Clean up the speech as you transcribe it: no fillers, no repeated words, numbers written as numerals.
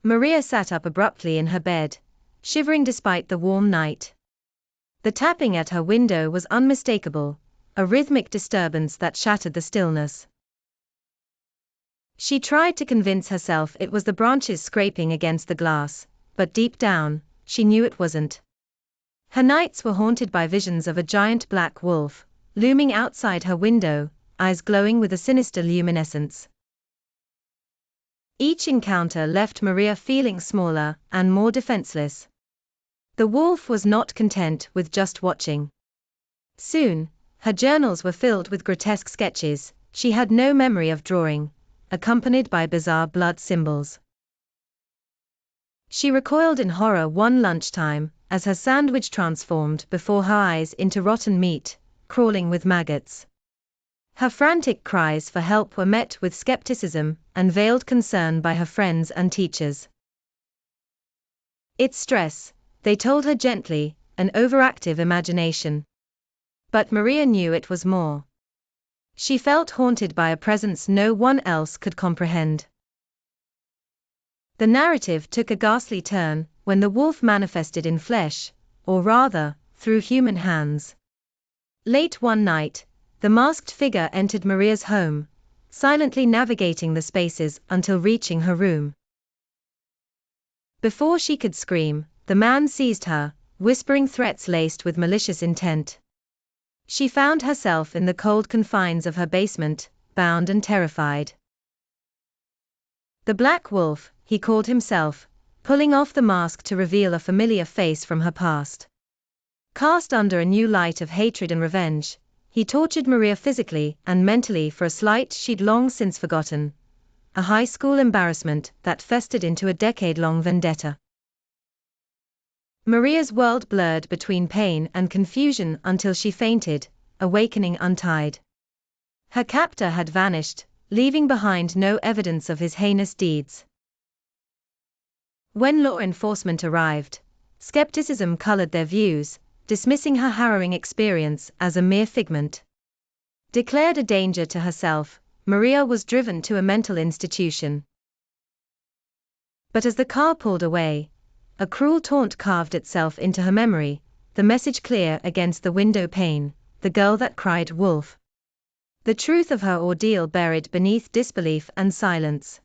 Maria sat up abruptly in her bed, shivering despite the warm night. The tapping at her window was unmistakable, a rhythmic disturbance that shattered the stillness. She tried to convince herself it was the branches scraping against the glass, but deep down, she knew it wasn't. Her nights were haunted by visions of a giant black wolf, looming outside her window, eyes glowing with a sinister luminescence. Each encounter left Maria feeling smaller and more defenseless. The wolf was not content with just watching. Soon, her journals were filled with grotesque sketches she had no memory of drawing, accompanied by bizarre blood symbols. She recoiled in horror one lunchtime, as her sandwich transformed before her eyes into rotten meat, crawling with maggots. Her frantic cries for help were met with skepticism and veiled concern by her friends and teachers. "It's stress," they told her gently, "an overactive imagination." But Maria knew it was more. She felt haunted by a presence no one else could comprehend. The narrative took a ghastly turn when the wolf manifested in flesh, or rather, through human hands. Late one night, the masked figure entered Maria's home, silently navigating the spaces until reaching her room. Before she could scream, the man seized her, whispering threats laced with malicious intent. She found herself in the cold confines of her basement, bound and terrified. The Black Wolf, he called himself, pulling off the mask to reveal a familiar face from her past. Cast under a new light of hatred and revenge, he tortured Maria physically and mentally for a slight she'd long since forgotten, a high school embarrassment that festered into a decade-long vendetta. Maria's world blurred between pain and confusion until she fainted, awakening untied. Her captor had vanished, leaving behind no evidence of his heinous deeds. When law enforcement arrived, skepticism colored their views, dismissing her harrowing experience as a mere figment. Declared a danger to herself, Maria was driven to a mental institution. But as the car pulled away, a cruel taunt carved itself into her memory, the message clear against the window pane, the girl that cried wolf. The truth of her ordeal buried beneath disbelief and silence.